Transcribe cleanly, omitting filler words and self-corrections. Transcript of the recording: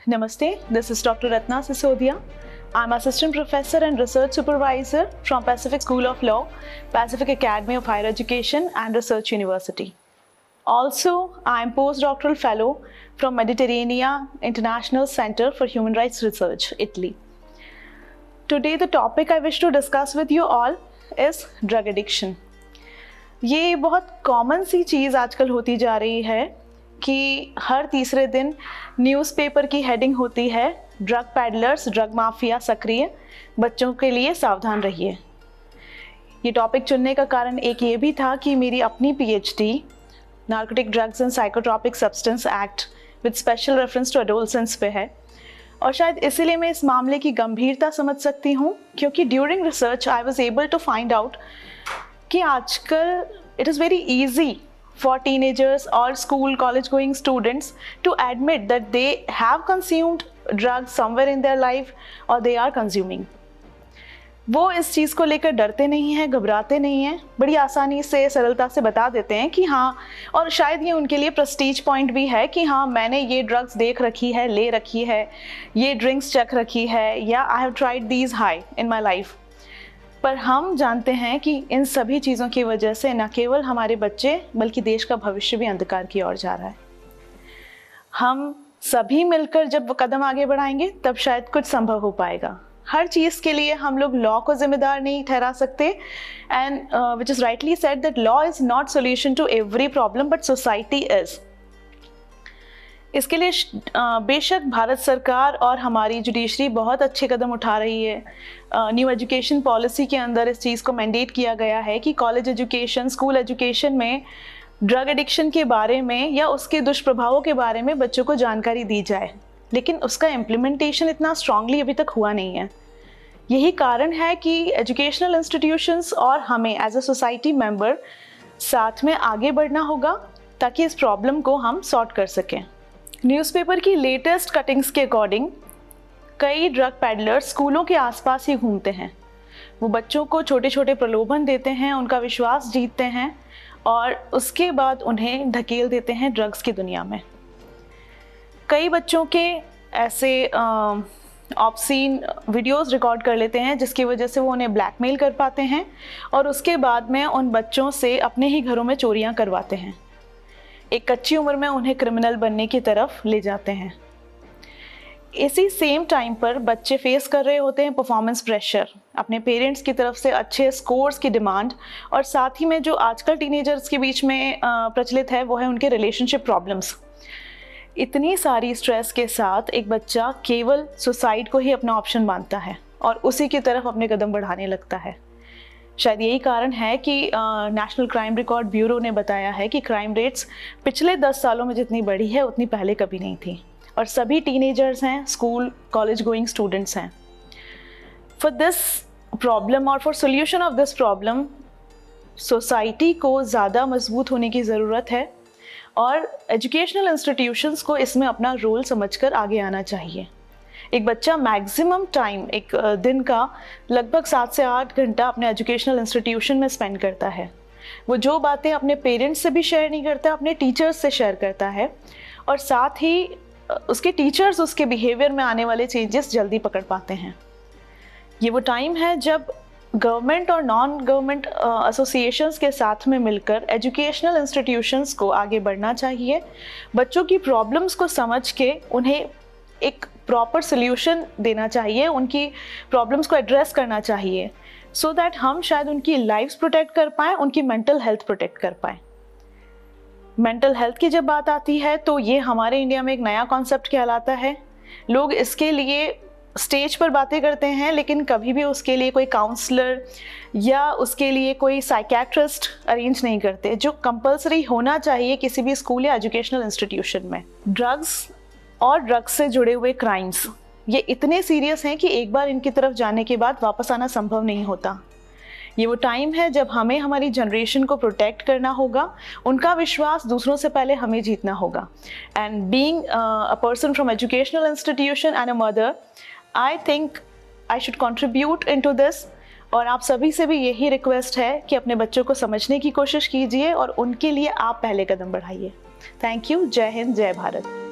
Namaste, this is Dr. Ratna Sisodia. I'm Assistant Professor and Research Supervisor from Pacific School of Law, Pacific Academy of Higher Education and Research University. Also, I'm Postdoctoral Fellow from Mediterranean International Center for Human Rights Research, Italy. Today, the topic I wish to discuss with you all is drug addiction. ये बहुत common सी चीज़ आजकल होती जा रही है कि हर तीसरे दिन न्यूज़पेपर की हेडिंग होती है ड्रग पैडलर्स, ड्रग माफिया सक्रिय, बच्चों के लिए सावधान रहिए। ये टॉपिक चुनने का कारण एक ये भी था कि मेरी अपनी PhD narcotic drugs and psychotropic substance act with special reference to adolescence पे है और शायद इसीलिए मैं इस मामले की गंभीरता समझ सकती हूँ, क्योंकि during research I was able to find out कि आजकल it is very easy for teenagers or school college going students to admit that they have consumed drugs somewhere in their life or they are consuming. वो इस चीज़ को लेकर डरते नहीं हैं, घबराते नहीं हैं, बड़ी आसानी से सरलता से बता देते हैं कि हाँ, और शायद ये उनके लिए प्रेस्टीज पॉइंट भी है कि हाँ, मैंने ये ड्रग्स देख रखी है, ले रखी है, ये ड्रिंक्स चख रखी है, या I have tried these high in my life. पर हम जानते हैं कि इन सभी चीज़ों की वजह से न केवल हमारे बच्चे बल्कि देश का भविष्य भी अंधकार की ओर जा रहा है। हम सभी मिलकर जब वो कदम आगे बढ़ाएंगे तब शायद कुछ संभव हो पाएगा। हर चीज़ के लिए हम लोग लॉ को जिम्मेदार नहीं ठहरा सकते, and which is rightly said that law is not solution to every problem but society is. इसके लिए बेशक भारत सरकार और हमारी जुडिशरी बहुत अच्छे कदम उठा रही है। न्यू एजुकेशन पॉलिसी के अंदर इस चीज़ को मैंडेट किया गया है कि कॉलेज एजुकेशन, स्कूल एजुकेशन में ड्रग एडिक्शन के बारे में या उसके दुष्प्रभावों के बारे में बच्चों को जानकारी दी जाए, लेकिन उसका इम्प्लीमेंटेशन इतना स्ट्रांगली अभी तक हुआ नहीं है। यही कारण है कि एजुकेशनल इंस्टीट्यूशंस और हमें एज अ सोसाइटी मेंबर साथ में आगे बढ़ना होगा ताकि इस प्रॉब्लम को हम सॉर्ट कर सकें। न्यूज़पेपर की लेटेस्ट कटिंग्स के अकॉर्डिंग कई ड्रग पैडलर्स स्कूलों के आसपास ही घूमते हैं। वो बच्चों को छोटे छोटे प्रलोभन देते हैं, उनका विश्वास जीतते हैं और उसके बाद उन्हें धकेल देते हैं ड्रग्स की दुनिया में। कई बच्चों के ऐसे ऑब्सीन वीडियोस रिकॉर्ड कर लेते हैं जिसकी वजह से वो उन्हें ब्लैकमेल कर पाते हैं और उसके बाद में उन बच्चों से अपने ही घरों में चोरियां करवाते हैं। एक कच्ची उम्र में उन्हें क्रिमिनल बनने की तरफ ले जाते हैं। इसी सेम टाइम पर बच्चे फेस कर रहे होते हैं परफॉर्मेंस प्रेशर, अपने पेरेंट्स की तरफ से अच्छे स्कोर्स की डिमांड, और साथ ही में जो आजकल टीनेजर्स के बीच में प्रचलित है वो है उनके रिलेशनशिप प्रॉब्लम्स। इतनी सारी स्ट्रेस के साथ एक बच्चा केवल सुसाइड को ही अपना ऑप्शन मानता है और उसी की तरफ अपने कदम बढ़ाने लगता है। शायद यही कारण है कि नेशनल क्राइम रिकॉर्ड ब्यूरो ने बताया है कि क्राइम रेट्स पिछले 10 सालों में जितनी बढ़ी है उतनी पहले कभी नहीं थी, और सभी टीनेजर्स हैं, स्कूल कॉलेज गोइंग स्टूडेंट्स हैं। फॉर दिस प्रॉब्लम और for solution of this problem society को ज़्यादा मजबूत होने की ज़रूरत है और एजुकेशनल इंस्टीट्यूशंस को इसमें अपना रोल समझकर आगे आना चाहिए। एक बच्चा मैक्सिमम टाइम एक दिन का लगभग 7 से 8 घंटा अपने एजुकेशनल इंस्टीट्यूशन में स्पेंड करता है। वो जो बातें अपने पेरेंट्स से भी शेयर नहीं करता, अपने टीचर्स से शेयर करता है, और साथ ही उसके टीचर्स उसके बिहेवियर में आने वाले चेंजेस जल्दी पकड़ पाते हैं। ये वो टाइम है जब गवर्नमेंट और नॉन गवर्नमेंट एसोसिएशंस के साथ में मिलकर एजुकेशनल इंस्टीट्यूशंस को आगे बढ़ना चाहिए। बच्चों की प्रॉब्लम्स को समझ के उन्हें एक प्रॉपर सोल्यूशन देना चाहिए, उनकी प्रॉब्लम्स को एड्रेस करना चाहिए, सो दैट हम शायद उनकी लाइफ्स प्रोटेक्ट कर पाएँ, उनकी मेंटल हेल्थ प्रोटेक्ट कर पाएँ। मेंटल हेल्थ की जब बात आती है तो ये हमारे इंडिया में एक नया कॉन्सेप्ट कहलाता है। लोग इसके लिए स्टेज पर बातें करते हैं, लेकिन कभी भी उसके लिए कोई काउंसलर या उसके लिए कोई साइकेट्रिस्ट अरेंज नहीं करते, जो कंपल्सरी होना चाहिए किसी भी स्कूल या एजुकेशनल इंस्टीट्यूशन में। ड्रग्स और ड्रग्स से जुड़े हुए क्राइम्स ये इतने सीरियस हैं कि एक बार इनकी तरफ जाने के बाद वापस आना संभव नहीं होता। ये वो टाइम है जब हमें हमारी जनरेशन को प्रोटेक्ट करना होगा, उनका विश्वास दूसरों से पहले हमें जीतना होगा। And being a person from educational institution and a mother, I think I should contribute into this. और आप सभी से भी यही रिक्वेस्ट है कि अपने बच्चों को समझने की कोशिश कीजिए और उनके लिए आप पहले कदम बढ़ाइए। Thank you. जय हिंद, जय भारत।